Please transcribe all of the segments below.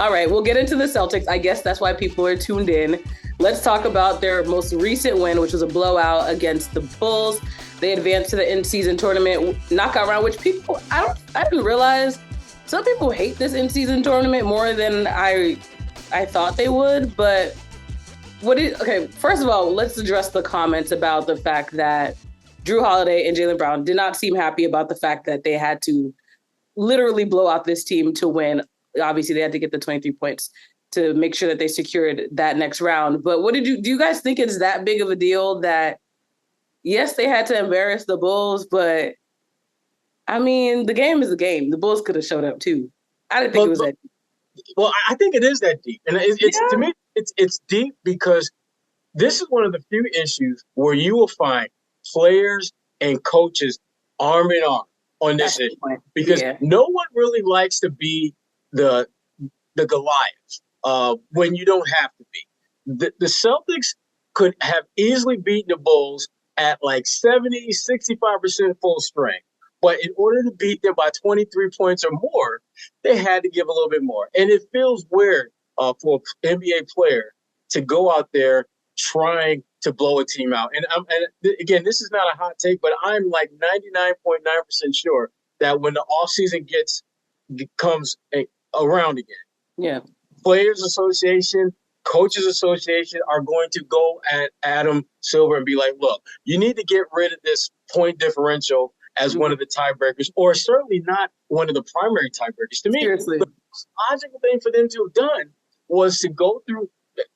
All right, we'll get into the Celtics. I guess that's why people are tuned in. Let's talk about their most recent win, which was a blowout against the Bulls. They advanced to the in-season tournament knockout round, which I didn't realize some people hate this in-season tournament more than I thought they would. But first of all, let's address the comments about the fact that Jrue Holiday and Jaylen Brown did not seem happy about the fact that they had to literally blow out this team to win. Obviously, they had to get the 23 points to make sure that they secured that next round. But do you guys think it's that big of a deal that, yes, they had to embarrass the Bulls, but I mean, the game is the game. The Bulls could have showed up too. I didn't think it was that deep. Well, I think it is that deep. And to me, it's deep because this is one of the few issues where you will find players and coaches arm in arm on this issue. Because no one really likes to be the Goliath when you don't have to be. The Celtics could have easily beaten the Bulls at like 70, 65% full strength. But in order to beat them by 23 points or more, they had to give a little bit more. And it feels weird for an NBA player to go out there trying to blow a team out. And again, this is not a hot take, but I'm like 99.9% sure that when the offseason comes around again, Players Association, Coaches Association are going to go at Adam Silver and be like, look, you need to get rid of this point differential as one of the tiebreakers, or certainly not one of the primary tiebreakers. To me, seriously, the most logical thing for them to have done was to go through,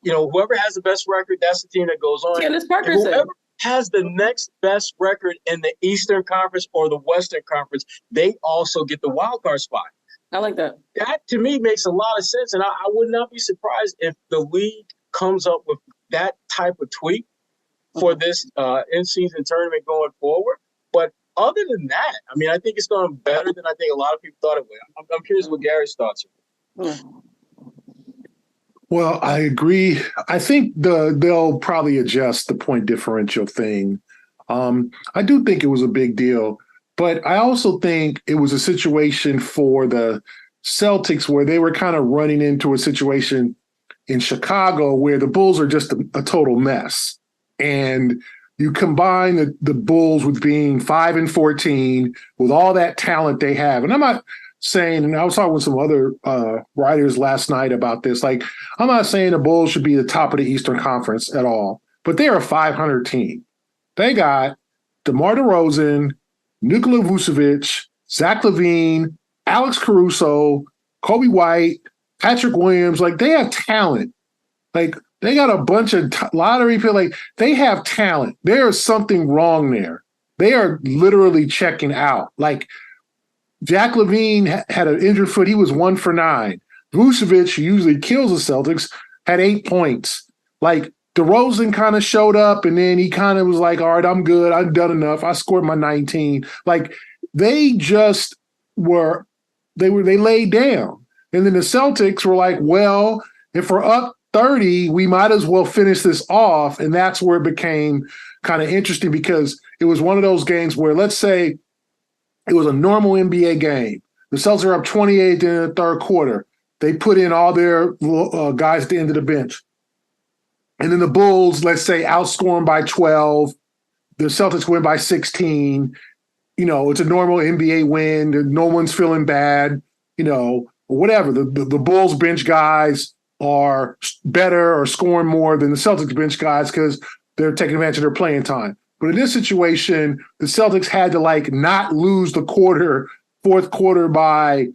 whoever has the best record, that's the team that goes on. Whoever has the next best record in the Eastern Conference or the Western Conference, they also get the wild card spot. I like that. That, to me, makes a lot of sense. And I would not be surprised if the league comes up with that type of tweak for this in-season tournament going forward. But other than that, I mean, I think it's going better than I think a lot of people thought it would. I'm curious what Gary's thoughts are. Well, I agree. I think they'll probably adjust the point differential thing. I do think it was a big deal, but I also think it was a situation for the Celtics where they were kind of running into a situation in Chicago where the Bulls are just a total mess. And you combine the Bulls with being 5-14 with all that talent they have. And I'm not saying, and I was talking with some other writers last night about this, like, I'm not saying the Bulls should be the top of the Eastern Conference at all, but they're a 500 team. They got DeMar DeRozan, Nikola Vucevic, Zach LaVine, Alex Caruso, Kobe White, Patrick Williams. Like, they have talent. Like, they got a bunch of lottery people. Like, they have talent. There is something wrong there. They are literally checking out. Like, Jack LaVine had an injured foot. He was 1 for 9. Vucevic, who usually kills the Celtics, had 8 points. Like, DeRozan kind of showed up, and then he kind of was like, all right, I'm good. I've done enough. I scored my 19. Like, they just they laid down. And then the Celtics were like, well, if we're up 30, we might as well finish this off. And that's where it became kind of interesting because it was one of those games where, let's say, it was a normal NBA game. The Celtics are up 28 in the third quarter. They put in all their guys at the end of the bench. And then the Bulls, let's say, outscore them by 12. The Celtics win by 16. It's a normal NBA win. No one's feeling bad, whatever. The Bulls bench guys are better or scoring more than the Celtics bench guys because they're taking advantage of their playing time. But in this situation, the Celtics had to not lose the fourth quarter by,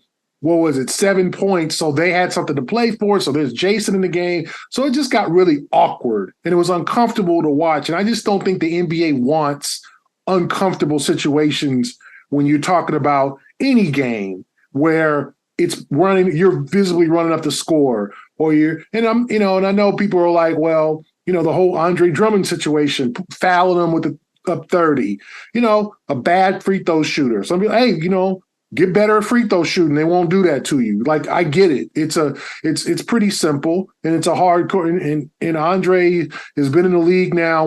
7 points. So they had something to play for. So there's Jason in the game. So it just got really awkward and it was uncomfortable to watch. And I just don't think the NBA wants uncomfortable situations when you're talking about any game where it's you're visibly running up the score and I know people are like, well, the whole Andre Drummond situation, fouling him with up 30, a bad free throw shooter. Some people, hey, get better at free throw shooting. They won't do that to you. Like, I get it. It's pretty simple and it's a hard court. And Andre has been in the league now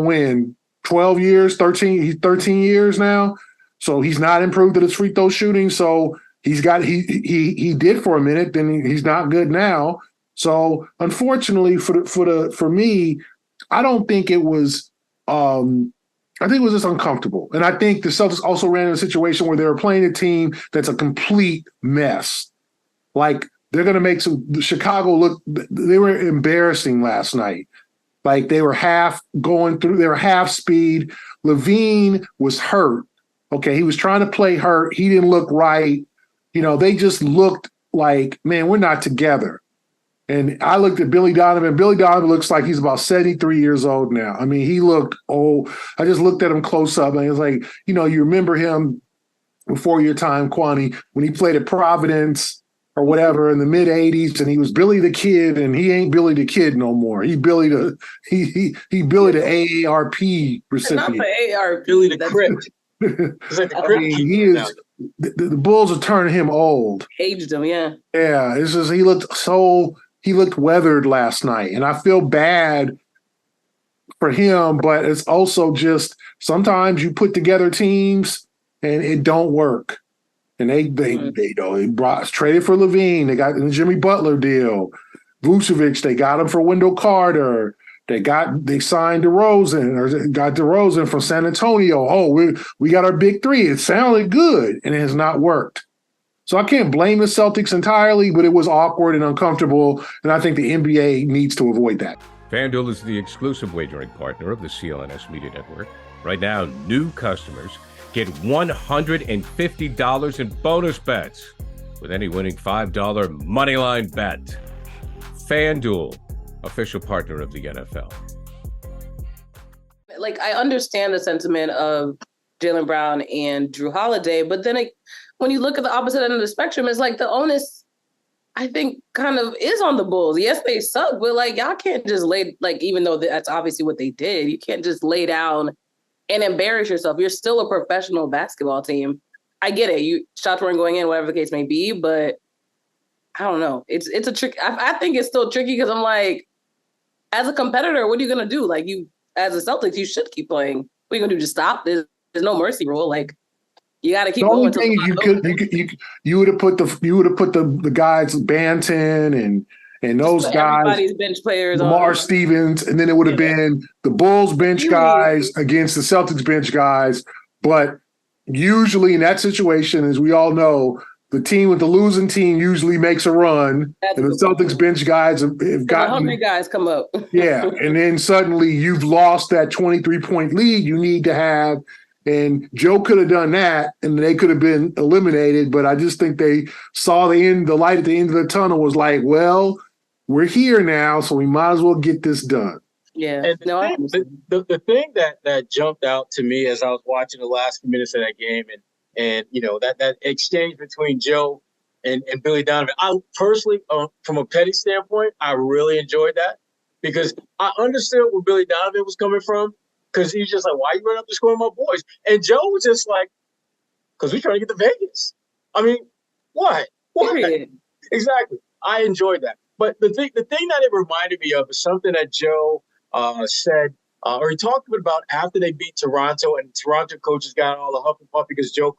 12 years, 13 years now. So he's not improved at his free throw shooting. So he did for a minute, then he's not good now. So unfortunately for me, I don't think it was. I think it was just uncomfortable, and I think the Celtics also ran in a situation where they were playing a team that's a complete mess. Like they're going to make Chicago look. They were embarrassing last night. Like they were half speed. Levine was hurt. Okay, he was trying to play hurt. He didn't look right. They just looked like, man, we're not together. And I looked at Billy Donovan. Billy Donovan looks like he's about 73 years old now. I mean, he looked old. I just looked at him close up, and it was like, you remember him before your time, Kwani, when he played at Providence or whatever in the mid 80s, and he was Billy the Kid, and he ain't Billy the Kid no more. He Billy the AARP recipient. Not the AARP. Billy the Crypt. It's like the Crypt. The Bulls are turning him old. Aged him, yeah. Yeah, it's just he looked weathered last night, and I feel bad for him, but it's also just sometimes you put together teams and it don't work. And they traded for Levine. They got the Jimmy Butler deal. Vucevic, they got him for Wendell Carter. They signed DeRozan, or got DeRozan from San Antonio. Oh, we got our big three. It sounded good, and it has not worked. So I can't blame the Celtics entirely, but it was awkward and uncomfortable, and I think the NBA needs to avoid that. FanDuel is the exclusive wagering partner of the CLNS Media Network. Right now, new customers get $150 in bonus bets with any winning $5 moneyline bet. FanDuel, official partner of the NFL. Like, I understand the sentiment of Jaylen Brown and Drew Holiday, but then when you look at the opposite end of the spectrum, it's like the onus, I think, kind of is on the Bulls. Yes, they suck, but like y'all can't just even though that's obviously what they did, you can't just lay down and embarrass yourself. You're still a professional basketball team. I get it. Shots weren't going in, whatever the case may be, but I don't know. It's a trick. I think it's still tricky because I'm like, as a competitor, what are you gonna do? Like as a Celtics, you should keep playing. What are you gonna do? Just stop? There's no mercy rule. Like you got to keep going. The only thing you would have put the guys Banton and those guys, everybody's bench players, Lamar Stevens, and then it would have been the Bulls bench guys against the Celtics bench guys. But usually in that situation, as we all know, the team with the losing team usually makes a run, and the Celtics bench guys have gotten 100 guys come up. Yeah, and then suddenly you've lost that 23-point lead you need to have. And Joe could have done that, and they could have been eliminated. But I just think they saw the light at the end of the tunnel was like, well, we're here now, so we might as well get this done. Yeah. And the thing that jumped out to me as I was watching the last few minutes of that game, and that exchange between Joe and Billy Donovan, I personally, from a petty standpoint, I really enjoyed that because I understood where Billy Donovan was coming from. Because he's just like, why you running up the score with my boys? And Joe was just like, because we're trying to get to Vegas. I mean, what? Exactly. I enjoyed that. But the thing that it reminded me of is something that Joe said, or he talked about after they beat Toronto, and Toronto coaches got all the huff and puff because Joe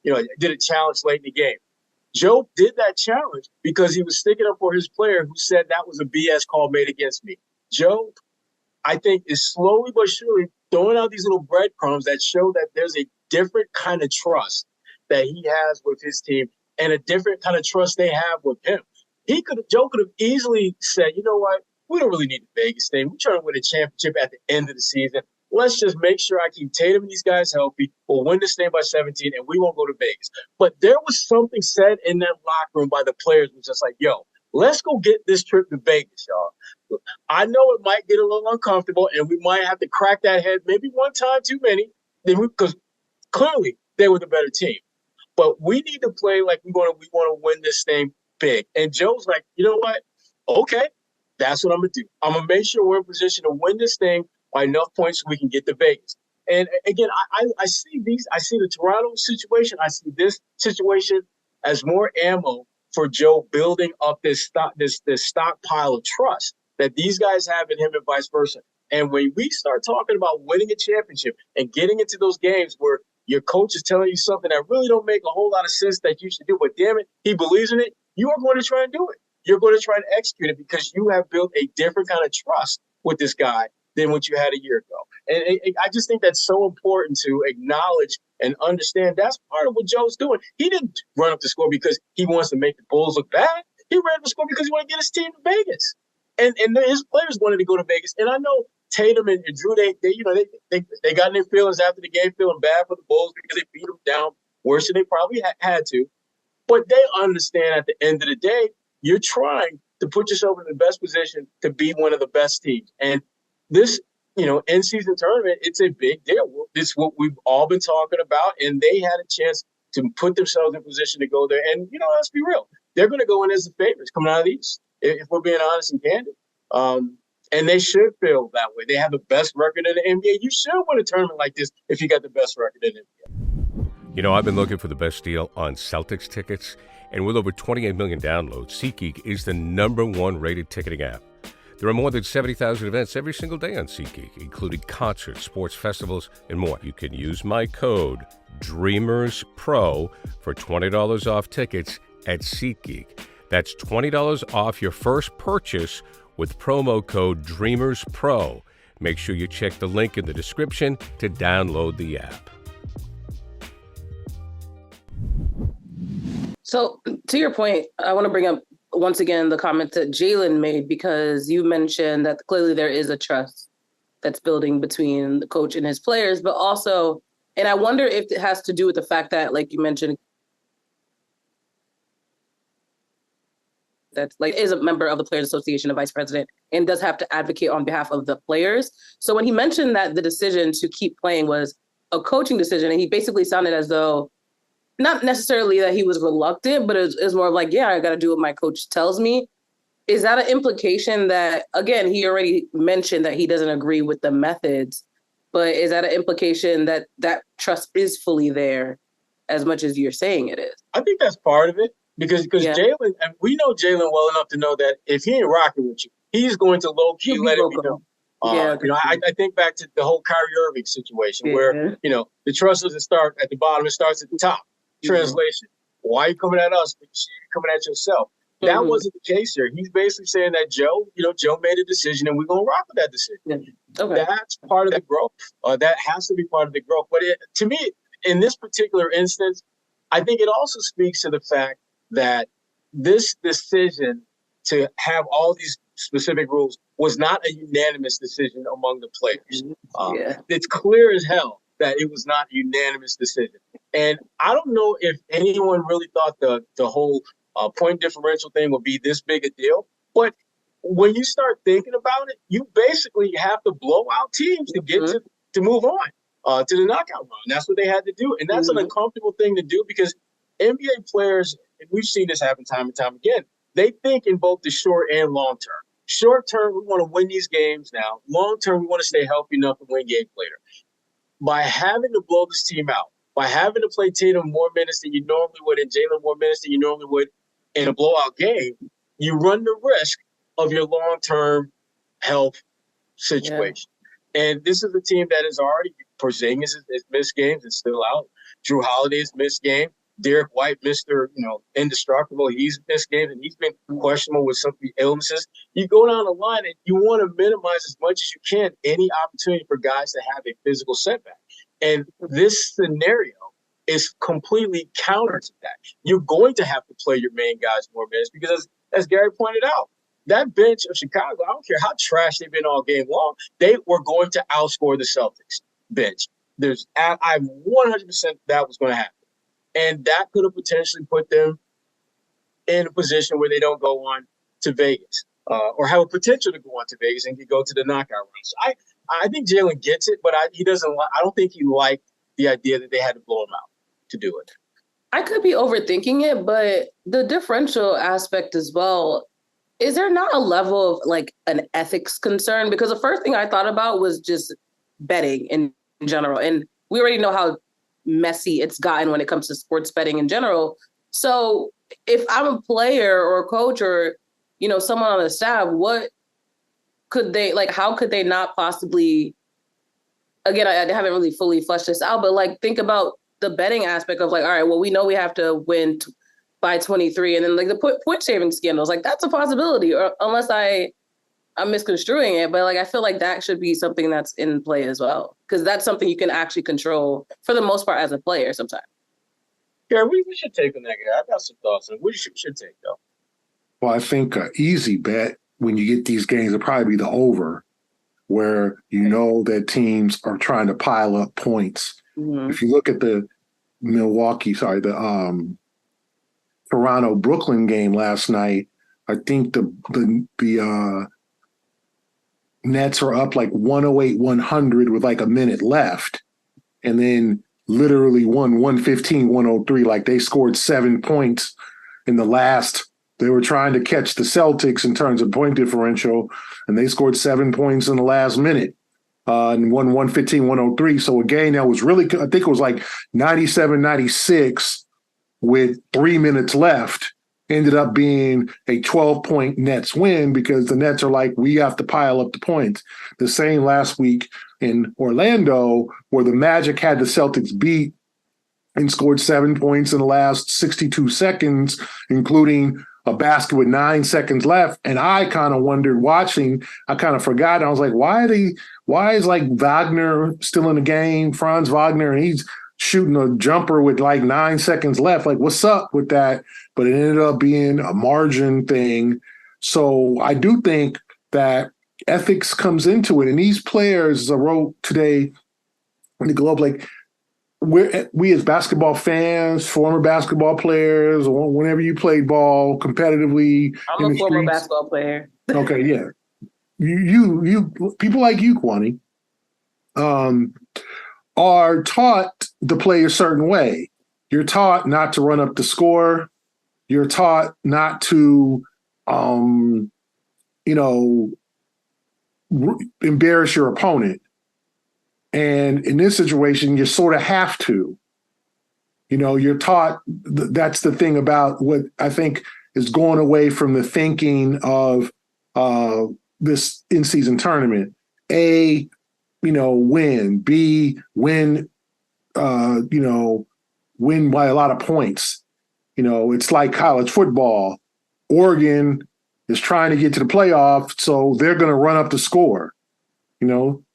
did a challenge late in the game. Joe did that challenge because he was sticking up for his player who said that was a BS call made against me. Joe, I think, is slowly but surely throwing out these little breadcrumbs that show that there's a different kind of trust that he has with his team and a different kind of trust they have with him. Joe could have easily said, you know what, we don't really need the Vegas thing. We're trying to win a championship at the end of the season. Let's just make sure I keep Tatum and these guys healthy. We'll win this thing by 17, and we won't go to Vegas. But there was something said in that locker room by the players who was just like, yo, let's go get this trip to Vegas, y'all. I know it might get a little uncomfortable, and we might have to crack that head maybe one time too many, because clearly they were the better team. But we need to play like we want to win this thing big. And Joe's like, you know what? Okay, that's what I'm going to do. I'm going to make sure we're in position to win this thing by enough points so we can get to Vegas. And again, I see the Toronto situation. I see this situation as more ammo for Joe building up this stockpile of trust that these guys have in him and vice versa. And when we start talking about winning a championship and getting into those games where your coach is telling you something that really don't make a whole lot of sense that you should do, but damn it, he believes in it, you are going to try and do it. you're going to try to execute it because you have built a different kind of trust with this guy than what you had a year ago. And I just think that's so important to acknowledge and understand. That's part of what Joe's doing. He didn't run up the score because he wants to make the Bulls look bad. He ran up the score because he wanted to get his team to Vegas. And his players wanted to go to Vegas. And I know Tatum and Drew, they got in their feelings after the game, feeling bad for the Bulls because they beat them down worse than they probably had to. But they understand at the end of the day, you're trying to put yourself in the best position to be one of the best teams. And this, in-season tournament, it's a big deal. It's what we've all been talking about, and they had a chance to put themselves in position to go there. And, let's be real. They're going to go in as the favorites coming out of the East, if we're being honest and candid. And they should feel that way. They have the best record in the NBA. You should win a tournament like this if you got the best record in the NBA. I've been looking for the best deal on Celtics tickets, and with over 28 million downloads, SeatGeek is the #1 rated ticketing app. There are more than 70,000 events every single day on SeatGeek, including concerts, sports festivals, and more. You can use my code DREAMERSPRO for $20 off tickets at SeatGeek. That's $20 off your first purchase with promo code DREAMERSPRO. Make sure you check the link in the description to download the app. So to your point, I want to bring up once again the comment that Jalen made, because you mentioned that clearly there is a trust that's building between the coach and his players, but also, and I wonder if it has to do with the fact that, like you mentioned, that's like is a member of the Players Association, a vice president, and does have to advocate on behalf of the players. So when he mentioned that the decision to keep playing was a coaching decision, and he basically sounded as though not necessarily that he was reluctant, but it was more like, yeah, I got to do what my coach tells me. Is that an implication that, again, he already mentioned that he doesn't agree with the methods, but is that an implication that that trust is fully there as much as you're saying it is? I think that's part of it because Jalen, and we know Jalen well enough to know that if he ain't rocking with you, he's going to low-key let it be known. I think back to the whole Kyrie Irving situation where, the trust doesn't start at the bottom, it starts at the top. Translation: why are you coming at us? You're coming at yourself. That wasn't the case here. He's basically saying that Joe made a decision and we're going to rock with that decision. Okay. That's part of the growth. That has to be part of the growth. But to me, in this particular instance, I think it also speaks to the fact that this decision to have all these specific rules was not a unanimous decision among the players. It's clear as hell that it was not a unanimous decision. And I don't know if anyone really thought the whole point differential thing would be this big a deal. But when you start thinking about it, you basically have to blow out teams to get to move on to the knockout run. That's what they had to do. And that's an uncomfortable thing to do because NBA players, and we've seen this happen time and time again, they think in both the short and long term. Short term, we want to win these games now. Long term, we want to stay healthy enough to win games later. By having to blow this team out, by having to play Tatum more minutes than you normally would and Jalen more minutes than you normally would in a blowout game, you run the risk of your long-term health situation. Yeah. And this is a team that is already, Porzingis has missed games, it's still out. Drew Holiday's missed game. Derek White, Mr. Indestructible, he's missed games and he's been questionable with some illnesses. You go down the line and you want to minimize as much as you can any opportunity for guys to have a physical setback. And this scenario is completely counter to that. You're going to have to play your main guys more minutes because, as Gary pointed out, that bench of Chicago, I don't care how trash they've been all game long, they were going to outscore the Celtics bench. I'm 100% that was going to happen. And that could have potentially put them in a position where they don't go on to Vegas or have a potential to go on to Vegas and could go to the knockout round. So I think Jalen gets it, but he doesn't. I don't think he liked the idea that they had to blow him out to do it. I could be overthinking it, but the differential aspect as well, is there not a level of like an ethics concern? Because the first thing I thought about was just betting in general. And we already know how messy it's gotten when it comes to sports betting in general. So if I'm a player or a coach or, someone on the staff, what could they, how could they not possibly, again, I haven't really fully fleshed this out, but think about the betting aspect of all right, well, we know we have to win by 23, and then like the point shaving scandals, like that's a possibility, or unless I'm misconstruing it, but like I feel like that should be something that's in play as well, because that's something you can actually control for the most part as a player sometimes. Yeah, we should take on that guy. I got some thoughts on we should take though. Well, I think an easy bet when you get these games will probably be the over, where you know that teams are trying to pile up points. Mm-hmm. If you look at the Toronto Brooklyn game last night, I think the Nets are up like 108-100 with like a minute left, and then literally won 115-103. Like they scored 7 points in the last. They were trying to catch the Celtics in terms of point differential, and they scored 7 points in the last minute and won 115-103. So a game that was really, I think it was like 97-96 with 3 minutes left, ended up being a 12-point Nets win because the Nets are like, we have to pile up the points. The same last week in Orlando, where the Magic had the Celtics beat and scored 7 points in the last 62 seconds, including a basket with 9 seconds left. And I kind of wondered watching, I kind of forgot. I was like, why is like Wagner still in the game, Franz Wagner, and he's shooting a jumper with like 9 seconds left. Like, what's up with that? But it ended up being a margin thing. So I do think that ethics comes into it. And these players, as I wrote today in the Globe, like we as basketball fans, former basketball players, or whenever you played ball competitively. I'm a former basketball player. Okay, yeah. You people like you, Kwani, are taught to play a certain way. You're taught not to run up the score. You're taught not to, embarrass your opponent. And in this situation, you sort of have to. You're taught, that's the thing about what I think is going away from the thinking of this in-season tournament. A, win. B, win, win by a lot of points. It's like college football. Oregon is trying to get to the playoff, so they're going to run up the score.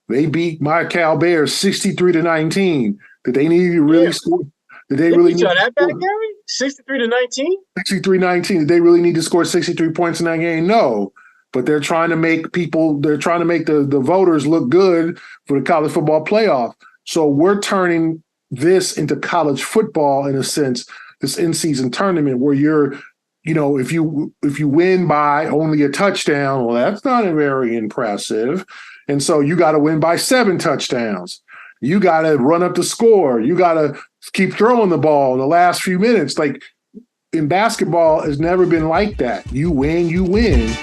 They beat my Cal Bears 63-19. Did they need to really score? Did they really need that bad, Gary? 63-19? 63-19. Did they really need to score 63 points in that game? No. But they're trying to make the voters look good for the college football playoff. So we're turning this into college football in a sense, this in-season tournament where you're, if you win by only a touchdown, well, that's not very impressive. And so you got to win by 7 touchdowns. You got to run up the score. You got to keep throwing the ball in the last few minutes. Like in basketball, it's never been like that. You win, you win.